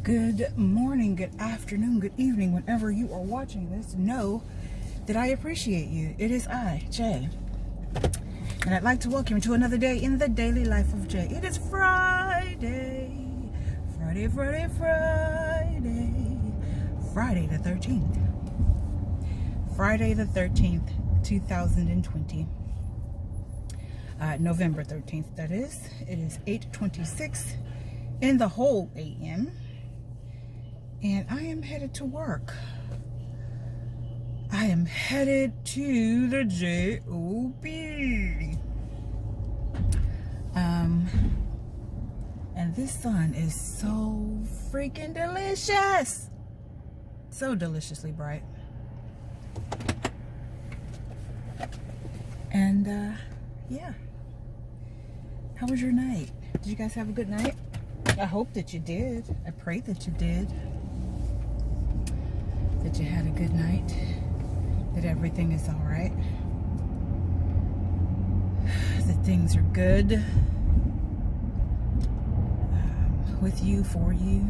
Good morning, good afternoon, good evening, whenever you are watching this. Know that I appreciate you. It is I, Jay. And I'd like to welcome you to another day in the daily life of Jay. It is Friday. Friday the 13th. Friday the 13th, 2020. November 13th, that is. It is 8:26 in the whole a.m. And I am headed to work. I am headed to the J.O.B. And this sun is so freaking delicious. So deliciously bright. And, yeah. How was your night? Did you guys have a good night? I hope that you did. I pray that you did. That you had a good night. That everything is all right. That things are good. With you, for you.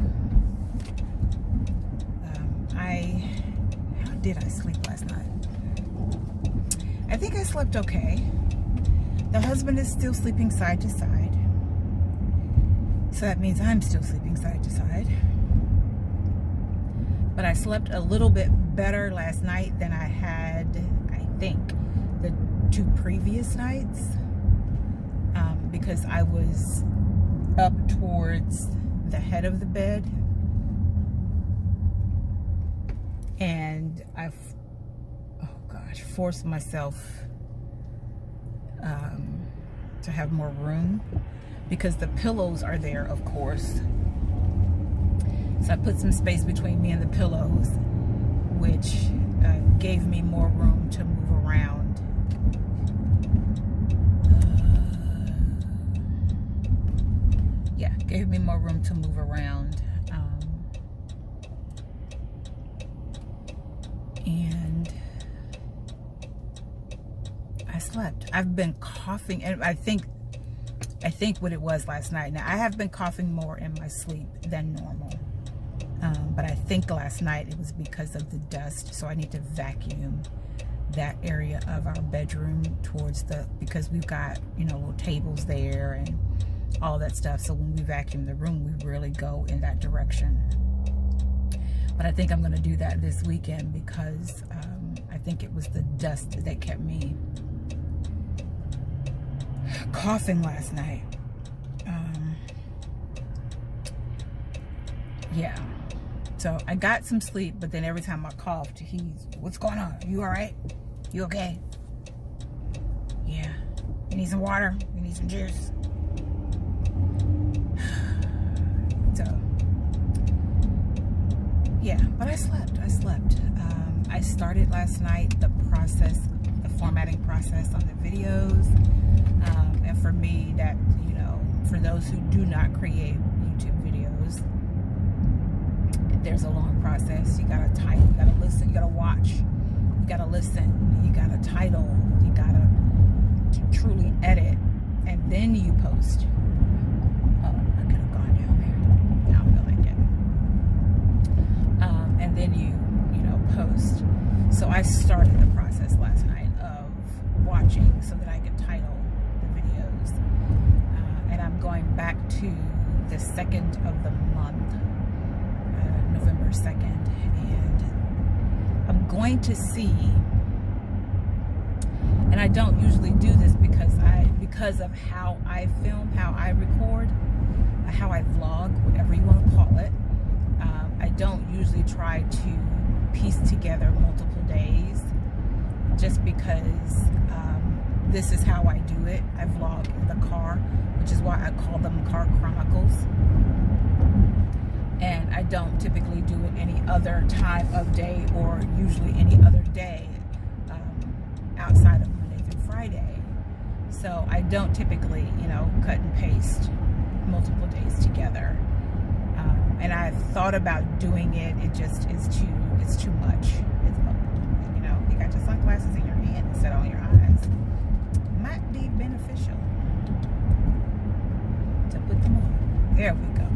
How did I sleep last night? I think I slept okay. The husband is still sleeping side to side. So that means I'm still sleeping side to side. But I slept a little bit better last night than I had, I think, the 2 previous nights. Because I was up towards the head of the bed. And I, forced myself to have more room. Because the pillows are there, of course. So I put some space between me and the pillows, which gave me more room to move around. Gave me more room to move around. And I slept. I've been coughing, and I think what it was last night. Now, I have been coughing more in my sleep than normal. But I think last night it was because of the dust. So I need to vacuum that area of our bedroom because we've got, little tables there and all that stuff. So when we vacuum the room, we really go in that direction. But I think I'm going to do that this weekend because I think it was the dust that kept me coughing last night. Yeah. So I got some sleep, but then every time I coughed, what's going on? You all right? You okay? Yeah. You need some water? You need some juice? So, yeah, but I slept. I started last night the formatting process on the videos. And for me, that, for those who do not create YouTube videos, there's a long process. You gotta type, you gotta listen, you gotta watch, you gotta listen, you gotta title, you gotta truly edit, and then you post. Oh, I could have gone down there. I don't feel like it. And then you post. So I started the process last night of watching so that I could title the videos. And I'm going back to the 2nd of the month. November 2nd, and I'm going to see, and I don't usually do this because of how I film, how I record, how I vlog, whatever you want to call it. I don't usually try to piece together multiple days just because this is how I do it. I vlog in the car, which is why I call them car chronicles. And I don't typically do it any other time of day or usually any other day outside of Monday through Friday. So I don't typically, cut and paste multiple days together. And I thought about doing it. It just is too much. You got your sunglasses in your hand instead of on your eyes. It might be beneficial to put them on. There we go.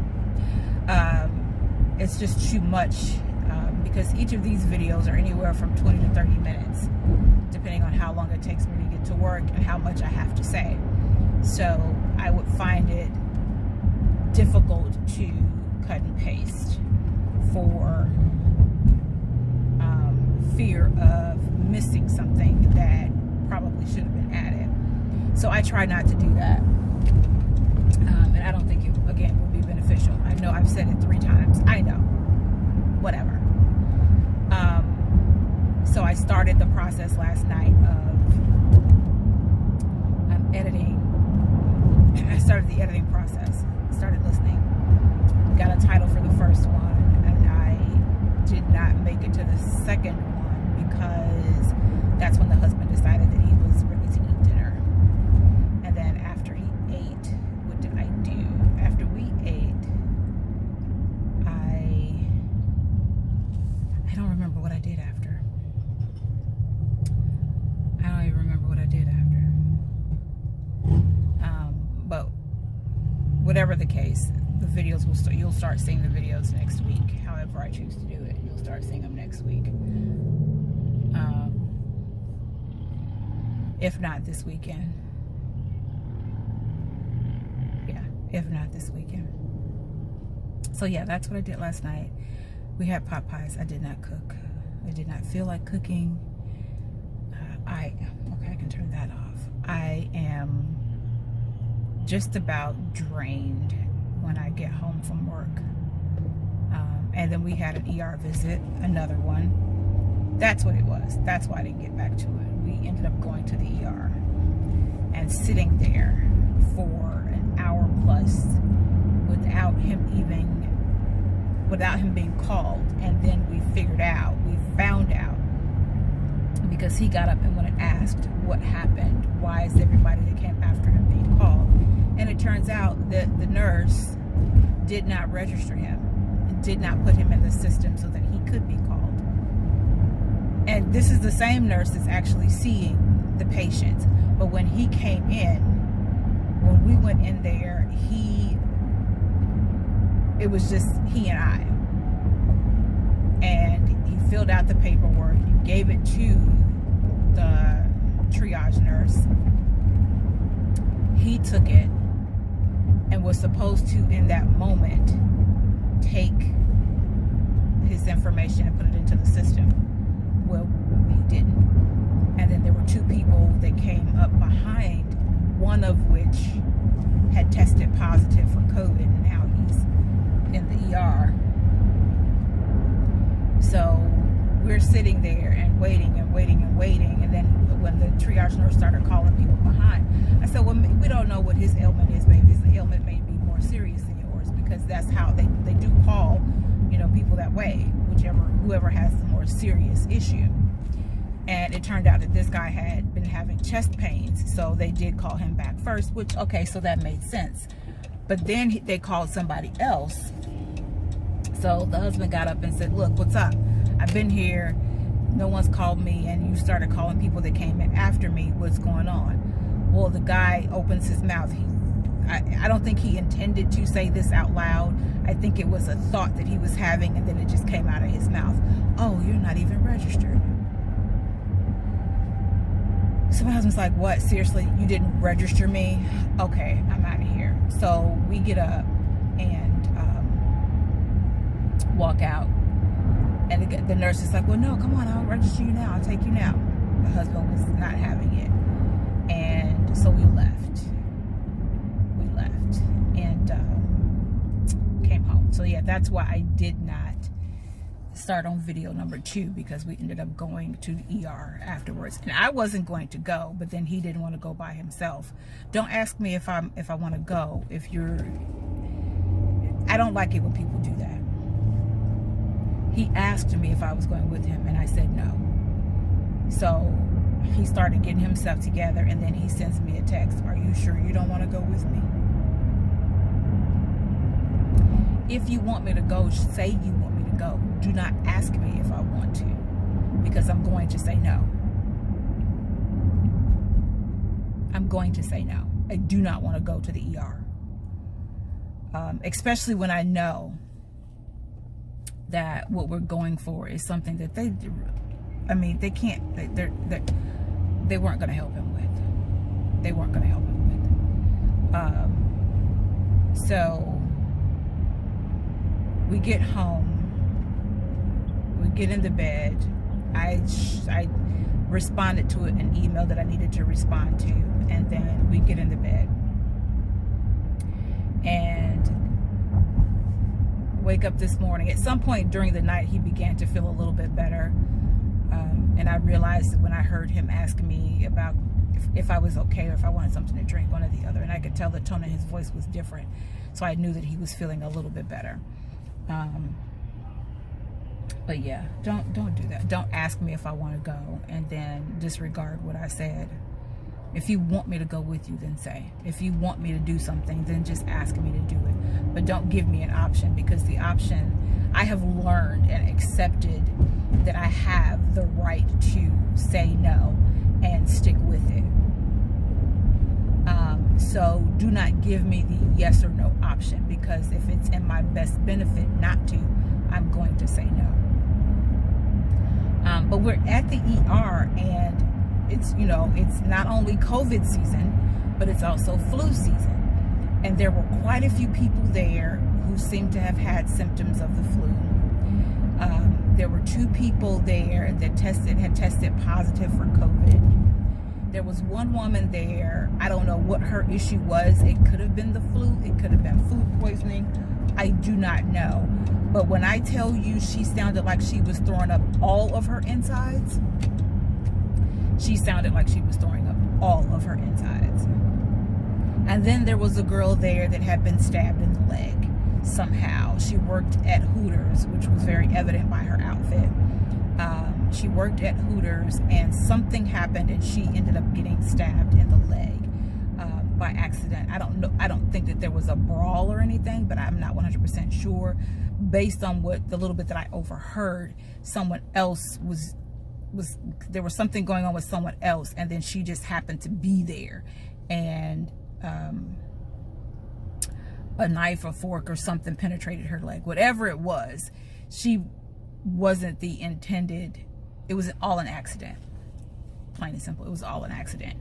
it's just too much, because each of these videos are anywhere from 20 to 30 minutes, depending on how long it takes me to get to work and how much I have to say. So I would find it difficult to cut and paste for fear of missing something that probably should have been added. So I try not to do that. And I don't think it, again, will be beneficial. I know I've said it 3 times. I know. Whatever. So I started the process last night of editing. I started the editing process. Started listening. Got a title for the first one, and I did not make it to the second one because that's when the husband decided that he was ready to eat dinner. And then after he ate, what did I do? After we ate, I don't remember what I did after. I don't even remember what I did after. But whatever the case, the videos will start. You'll start seeing the videos next week. However I choose to do it, you'll start seeing them next week. If not this weekend. Yeah, if not this weekend. So yeah, that's what I did last night. We had pot pies. I did not cook. I did not feel like cooking. Okay, I can turn that off. I am just about drained when I get home from work. And then we had an ER visit, another one. That's what it was. That's why I didn't get back to it. We ended up going to the ER and sitting there for an hour plus without him being called. And then we found out, because he got up and went and asked what happened. Why is everybody that came after him being called? And it turns out that the nurse did not register him, did not put him in the system so that he could be called. And this is the same nurse that's actually seeing the patients. But when he came in, when we went in there, it was just he and I. And he filled out the paperwork, gave it to the triage nurse. He took it and was supposed to, in that moment, take his information and put it into the system. Well, he didn't. And then there were 2 people that came up behind, one of which had tested positive for COVID, and now he's in the ER. So we're sitting there and waiting and waiting and waiting. And then when the triage nurse started calling people behind, I said, well, we don't know what his ailment is. Maybe his ailment may be more serious than yours, because that's how they do call, people that way, whoever has the more serious issue. And it turned out that this guy had been having chest pains, so they did call him back first, which, okay, so that made sense. But then they called somebody else. So the husband got up and said, look, what's up? I've been here. No one's called me, and you started calling people that came in after me. What's going on? Well, the guy opens his mouth. I don't think he intended to say this out loud. I think it was a thought that he was having, and then it just came out of his mouth. Oh, you're not even registered. So my husband's like, what? Seriously? You didn't register me? Okay, I'm out of here. So we get up and walk out. And the nurse is like, well, no, come on, I'll register you now. I'll take you now. The husband was not having it. And so we left. And came home. So yeah, that's why I did not start on video number 2, because we ended up going to the ER afterwards. And I wasn't going to go, but then he didn't want to go by himself. Don't ask me if I want to go. I don't like it when people do that. He asked me if I was going with him, and I said no. So he started getting himself together, and then he sends me a text. Are you sure you don't want to go with me? If you want me to go, say you want me to go. Do not ask me if I want to, because I'm going to say no. I'm going to say no. I do not want to go to the ER. Especially when I know that what we're going for is something that they can't, they weren't going to help him with. They weren't going to help him with. So we get home, we get in the bed. I responded to an email that I needed to respond to, and then we get in the bed and wake up this morning. At some point during the night, he began to feel a little bit better, and I realized when I heard him ask me about if I was okay or if I wanted something to drink, one or the other, and I could tell the tone of his voice was different, so I knew that he was feeling a little bit better. But yeah, don't do that. Don't ask me if I want to go and then disregard what I said. If you want me to go with you, then say. If you want me to do something, then just ask me to do it. But don't give me an option, because the option, I have learned and accepted that I have the right to say no and stick with it. So do not give me the yes or no option, because if it's in my best benefit not to, I'm going to say no. But we're at the ER, and it's, you know, it's not only COVID season, but it's also flu season. And there were quite a few people there who seemed to have had symptoms of the flu. There were 2 people there that had tested positive for COVID. There was one woman there, I don't know what her issue was. It could have been the flu, it could have been food poisoning, I do not know. But when I tell you she sounded like she was throwing up all of her insides, she sounded like she was throwing up all of her insides. And then there was a girl there that had been stabbed in the leg somehow. She worked at Hooters, which was very evident by her outfit. She worked at Hooters, and something happened, and she ended up getting stabbed in the leg by accident. I don't know. I don't think that there was a brawl or anything, but I'm not 100% sure. Based on what the little bit that I overheard, someone else was there was something going on with someone else, and then she just happened to be there, and a knife or fork or something penetrated her leg. Whatever it was, she wasn't the intended. It was all an accident, plain and simple. It was all an accident.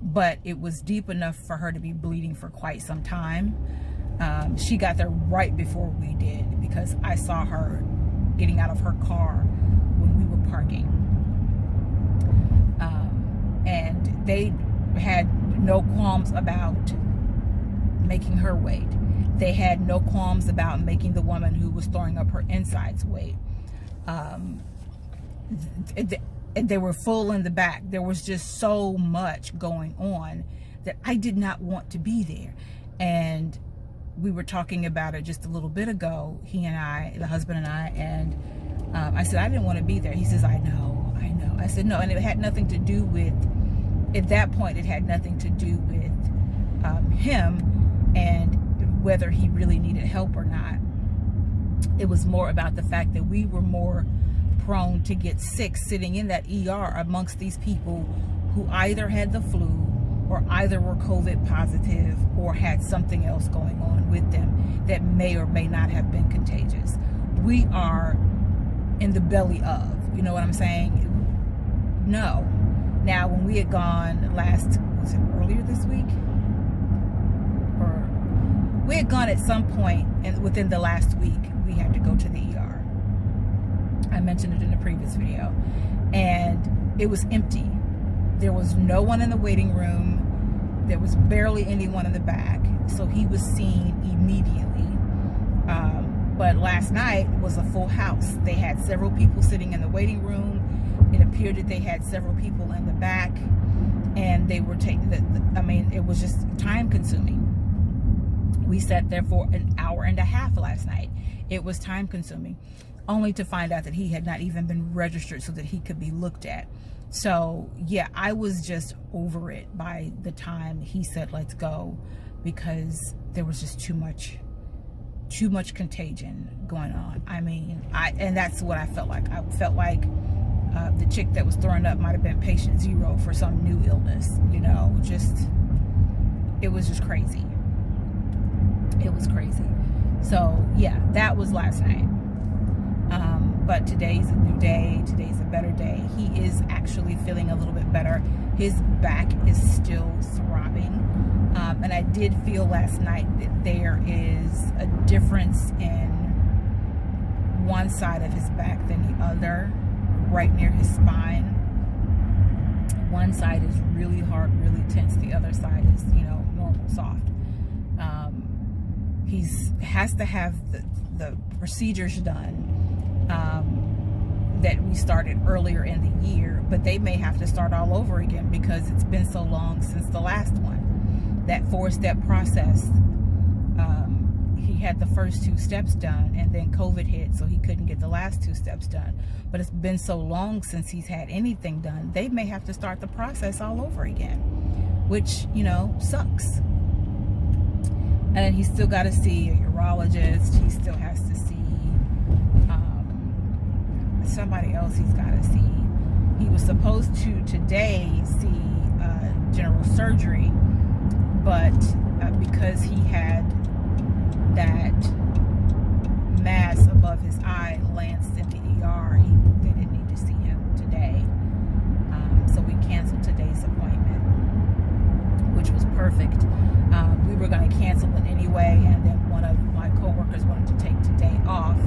But it was deep enough for her to be bleeding for quite some time. She got there right before we did, because I saw her getting out of her car when we were parking. And they had no qualms about making her wait. They had no qualms about making the woman who was throwing up her insides wait. They were full in the back. There was just so much going on that I did not want to be there. And we were talking about it just a little bit ago, he and I, the husband and I, and I said, I didn't want to be there. He says, I know. I said, no, and it had nothing to do with, at that point, it had nothing to do with him and whether he really needed help or not. It was more about the fact that we were more prone to get sick sitting in that ER amongst these people who either had the flu or either were COVID positive or had something else going on with them that may or may not have been contagious. We are in the belly of, you know what I'm saying? No. Now, when we had gone was it earlier this week? Or we had gone at some point within the last week, we had to go to the ER. I mentioned it in the previous video. And it was empty. There was no one in the waiting room. There was barely anyone in the back. So he was seen immediately. But last night was a full house. They had several people sitting in the waiting room. It appeared that they had several people in the back. And they were taking, it was just time consuming. We sat there for an hour and a half last night. It was time consuming. Only to find out that he had not even been registered so that he could be looked at. So yeah, I was just over it by the time he said, let's go, because there was just too much contagion going on. And that's what I felt like. I felt like the chick that was throwing up might have been patient 0 for some new illness, you know, it was just crazy. It was crazy. So yeah, that was last night. But today's a new day. Today's a better day. He is actually feeling a little bit better. His back is still throbbing. And I did feel last night that there is a difference in one side of his back than the other, right near his spine. One side is really hard, really tense. The other side is, normal, soft. He has to have the procedures done that we started earlier in the year, but they may have to start all over again because it's been so long since the last one. That 4-step process, he had the first 2 steps done, and then COVID hit, so he couldn't get the last 2 steps done. But it's been so long since he's had anything done, they may have to start the process all over again, which, sucks. And then he's still got to see a urologist. He still has to see somebody else he's got to see. He was supposed to today see general surgery, but because he had that mass above his eye lanced in the ER, they didn't need to see him today. So we canceled today's appointment, which was perfect. We were going to cancel it anyway, and then one of my coworkers wanted to take today off.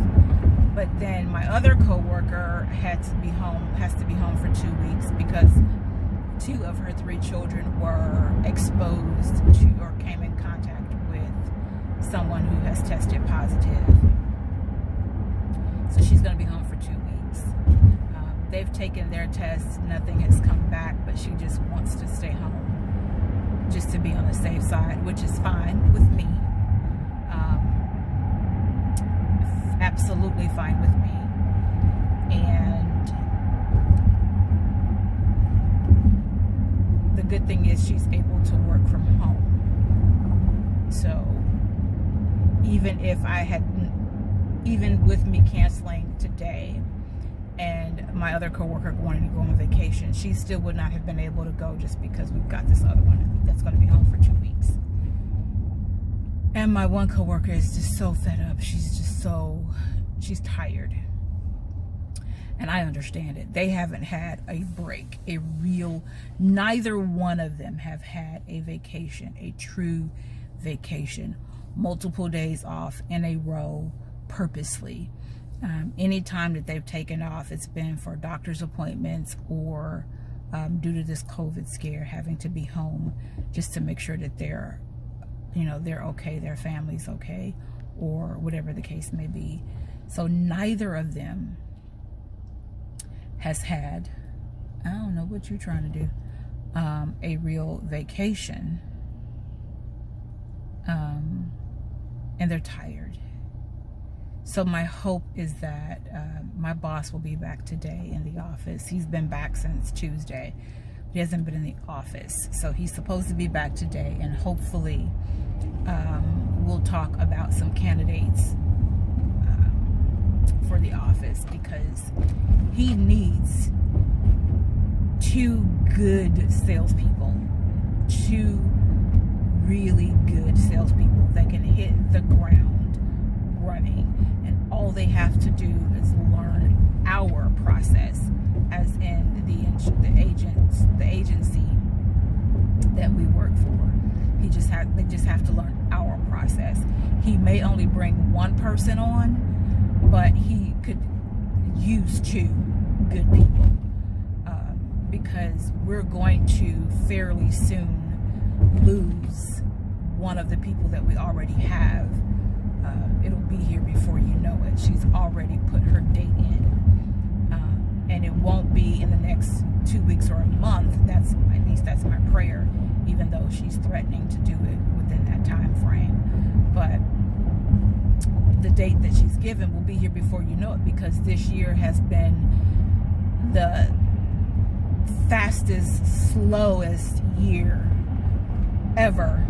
But then my other coworker has to be home for 2 weeks because 2 of her 3 children were exposed to or came in contact with someone who has tested positive. So she's going to be home for 2 weeks. They've taken their tests. Nothing has come back, but she just wants to stay home just to be on the safe side, which is fine with me. Absolutely fine with me. And the good thing is she's able to work from home. So even with me canceling today and my other coworker wanting to go on vacation, she still would not have been able to go just because we've got this other one that's going to be home for 2 weeks. And my one coworker is just so fed up. She's tired. And I understand it. They haven't had a break, neither one of them have had a vacation, a true vacation, multiple days off in a row purposely. Any time that they've taken off, it's been for doctor's appointments or due to this COVID scare, having to be home just to make sure that they're okay, their family's okay, or whatever the case may be. So neither of them has had, I don't know what you're trying to do, a real vacation. And they're tired. So my hope is that my boss will be back today in the office. He's been back since Tuesday. He hasn't been in the office. So he's supposed to be back today, and hopefully we'll talk about some candidates for the office, because he needs 2 good salespeople, 2 really good salespeople that can hit the ground running, and all they have to do is learn our process, as in the agency that we work for. They just have to learn our process. He may only bring 1 person on, but he could use 2 good people, because we're going to fairly soon lose one of the people that we already have. It'll be here before you know it. She's already put her date in, and it won't be in the next 2 weeks or a month. That's my prayer, even though she's threatening to do it within that time frame. But the date that she's given will be here before you know it, because this year has been the fastest, slowest year ever,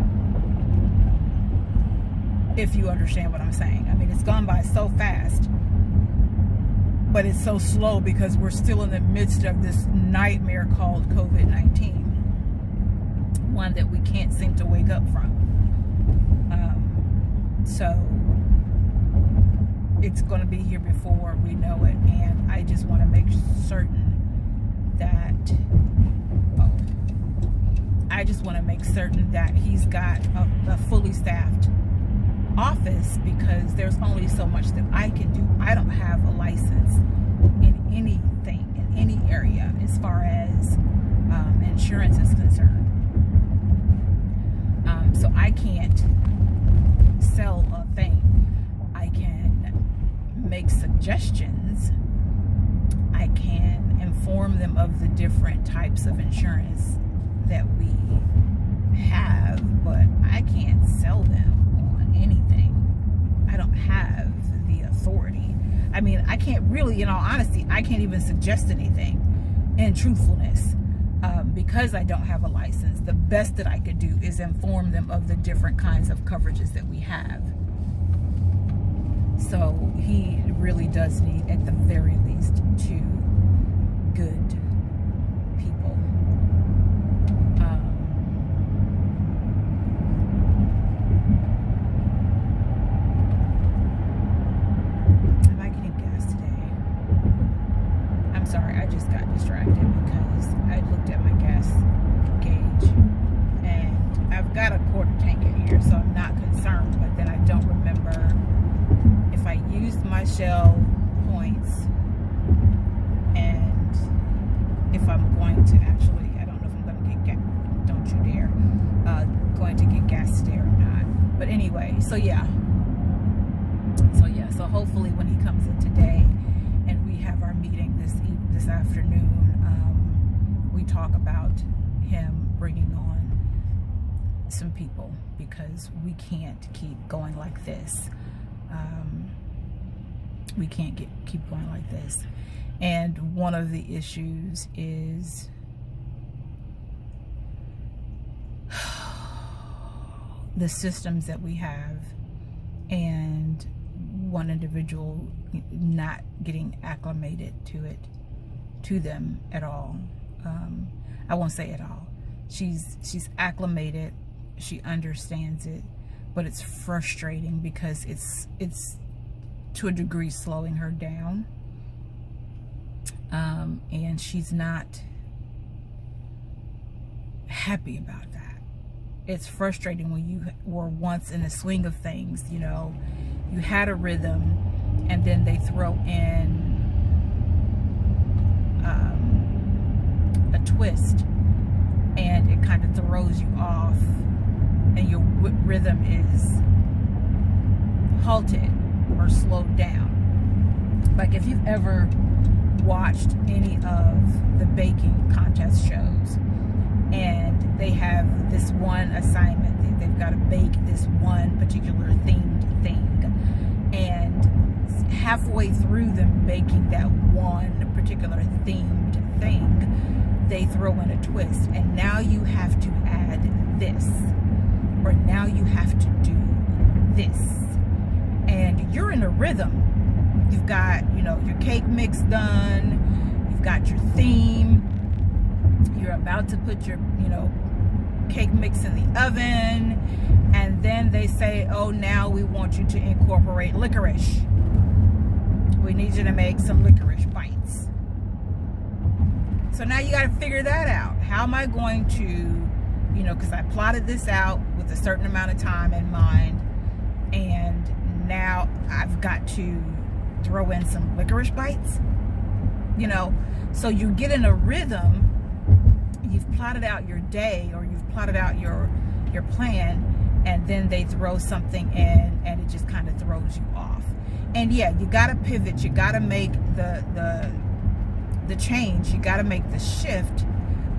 if you understand what I'm saying. I mean, it's gone by so fast, but it's so slow because we're still in the midst of this nightmare called COVID-19, one that we can't seem to wake up from. So it's going to be here before we know it, and I just want to make certain that he's got a fully staffed office, because there's only so much that I can do. I don't have a license in anything, in any area, as far as insurance is concerned. So I can't sell a thing. I can make suggestions. I can inform them of the different types of insurance that we have, but I can't sell them on anything. I don't have the authority. I mean, I can't really, in all honesty, I can't even suggest anything in truthfulness, because I don't have a license. The best that I could do is inform them of the different kinds of coverages that we have. So he really does need, at the very least, 2 good people. Am I getting gas today? I'm sorry, I just got distracted because I looked at my gas gauge, and I've got a quarter tank in here, so I'm not concerned, but then I don't remember if I used my Shell points, and if I'm going to actually, I don't know if I'm going to get gas, don't you dare, going to get gas today or not. But anyway, so hopefully when he comes in today and we have our meeting this afternoon, we talk about him bringing on some people, because we can't keep going like this. We can't keep going like this. And one of the issues is the systems that we have, and one individual not getting acclimated to them at all. I won't say at all. She's acclimated, she understands it, but it's frustrating because it's to a degree slowing her down, and she's not happy about that. It's frustrating when you were once in the swing of things, you know, you had a rhythm, and then they throw in a twist, and it kind of throws you off, and your rhythm is halted or slowed down. Like if you've ever watched any of the baking contest shows, and they have this one assignment, they've got to bake this one particular themed thing, and halfway through them baking that one particular themed thing, they throw in a twist, and now you have to add this, or now you have to do this, and you're in a rhythm. You've got, you know, your cake mix done, you've got your theme, you're about to put your, you know, cake mix in the oven, and then they say, oh, now we want you to incorporate licorice. We need you to make some licorice bites. So now you got to figure that out. How am I going to, you know, because I plotted this out with a certain amount of time in mind, and now I've got to throw in some licorice bites, you know. So you get in a rhythm, you've plotted out your day, or you've plotted out your plan, and then they throw something in, and it just kind of throws you off. And yeah, you got to pivot, you got to make the change, you got to make the shift,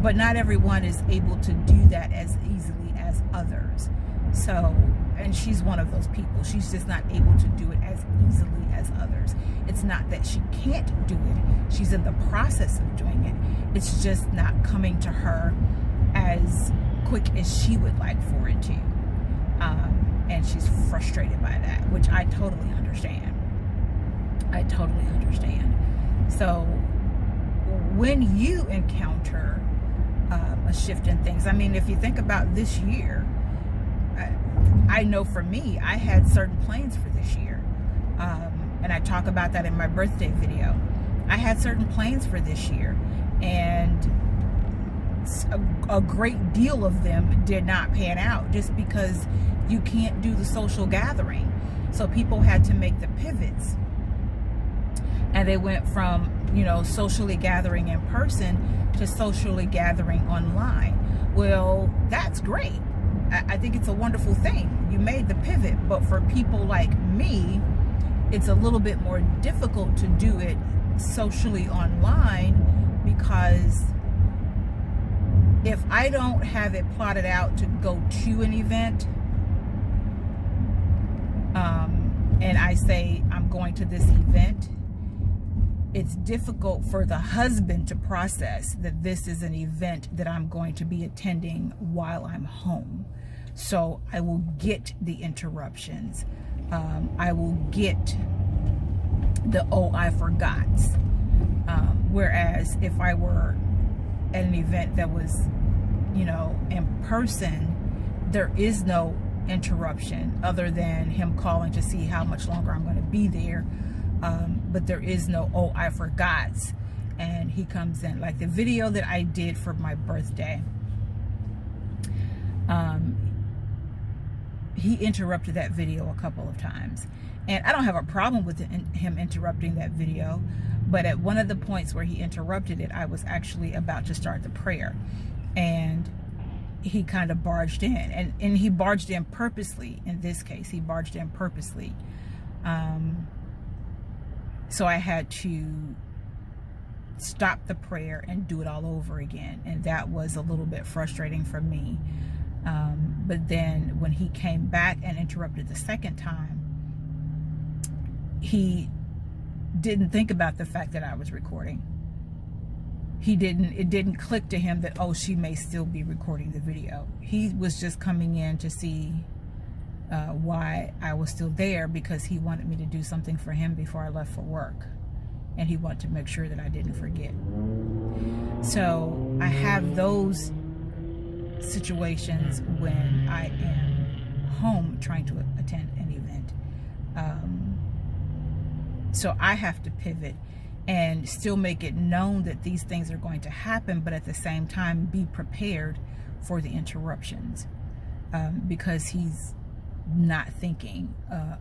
but not everyone is able to do that as easily as others. So, and she's one of those people. She's just not able to do it as easily as others. It's not that she can't do it. She's in the process of doing it. It's just not coming to her as quick as she would like for it to. And she's frustrated by that, which I totally understand. I totally understand. So when you encounter a shift in things, I mean, if you think about this year, I know for me, I had certain plans for this year. And I talk about that in my birthday video. I had certain plans for this year, and a great deal of them did not pan out just because you can't do the social gathering. So people had to make the pivots, and they went from, you know, socially gathering in person to socially gathering online. Well, that's great. I think it's a wonderful thing. You made the pivot, but for people like me, it's a little bit more difficult to do it socially online, because if I don't have it plotted out to go to an event, and I say I'm going to this event, it's difficult for the husband to process that this is an event that I'm going to be attending while I'm home. So I will get the interruptions. I will get the, oh, I forgot. Whereas if I were at an event that was, you know, in person, there is no interruption other than him calling to see how much longer I'm going to be there. But there is no, oh, I forgot. And he comes in. Like the video that I did for my birthday, he interrupted that video a couple of times. And I don't have a problem with him interrupting that video. But at one of the points where he interrupted it, I was actually about to start the prayer. And he kind of barged in. And he barged in purposely. In this case, he barged in purposely. So I had to stop the prayer and do it all over again. And that was a little bit frustrating for me. But then when he came back and interrupted the second time, he didn't think about the fact that I was recording. It didn't click to him that, oh, she may still be recording the video. He was just coming in to see why I was still there, because he wanted me to do something for him before I left for work. And he wanted to make sure that I didn't forget. So I have those situations when I am home trying to attend an event. So I have to pivot and still make it known that these things are going to happen, but at the same time be prepared for the interruptions, because he's not thinking,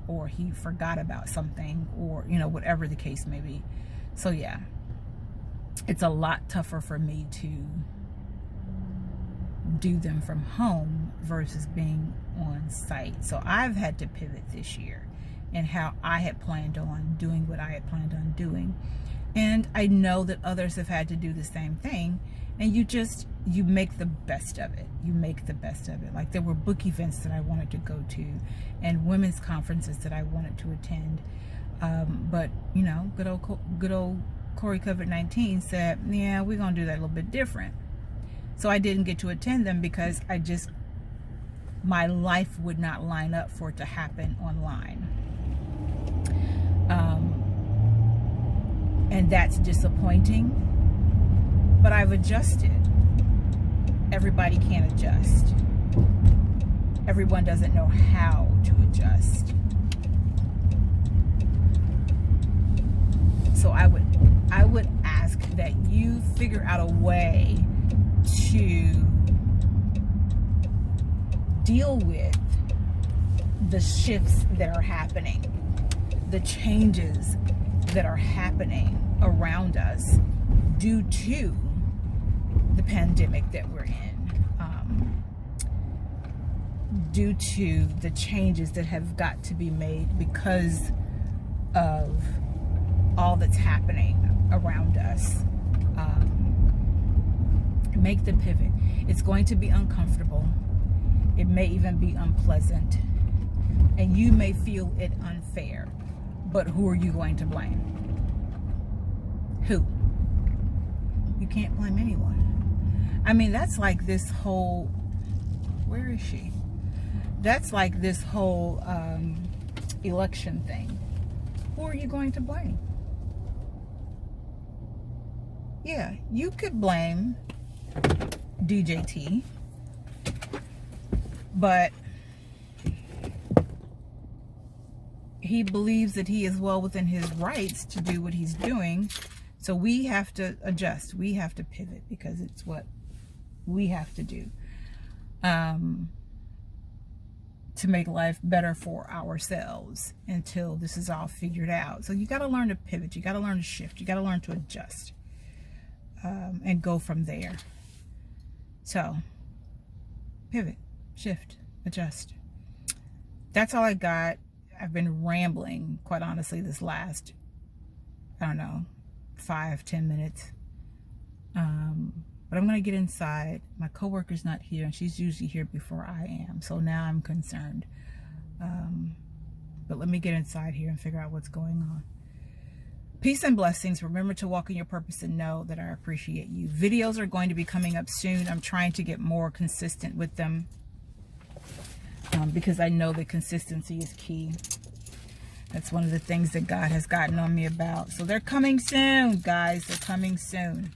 or he forgot about something, or, you know, whatever the case may be. So yeah, it's a lot tougher for me to do them from home versus being on site. So I've had to pivot this year and how I had planned on doing what I had planned on doing. And I know that others have had to do the same thing. And you make the best of it. You make the best of it. Like there were book events that I wanted to go to and women's conferences that I wanted to attend. But, you know, good old Corey COVID-19 said, yeah, we're going to do that a little bit different. So I didn't get to attend them because my life would not line up for it to happen online. And that's disappointing, but I've adjusted. Everybody can't adjust. Everyone doesn't know how to adjust. So I would ask that you figure out a way to deal with the shifts that are happening, the changes that are happening around us due to the pandemic that we're in, due to the changes that have got to be made because of all that's happening around us. Make the pivot. It's going to be uncomfortable. It may even be unpleasant. And you may feel it unfair. But who are you going to blame? Who? You can't blame anyone. I mean, that's like this whole... Where is she? That's like this whole election thing. Who are you going to blame? Yeah, you could blame DJT, but he believes that he is well within his rights to do what he's doing. So we have to adjust. We have to pivot because it's what we have to do to make life better for ourselves until this is all figured out. So you got to learn to pivot. You got to learn to shift. You got to learn to adjust and go from there. So pivot, shift, adjust. That's all I got. I've been rambling, quite honestly, this last, I don't know, 5-10 minutes. But I'm going to get inside. My coworker's not here, and she's usually here before I am. So now I'm concerned. But let me get inside here and figure out what's going on. Peace and blessings. Remember to walk in your purpose and know that I appreciate you. Videos are going to be coming up soon. I'm trying to get more consistent with them because I know that consistency is key. That's one of the things that God has gotten on me about. So they're coming soon, guys. They're coming soon.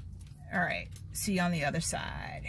All right. See you on the other side.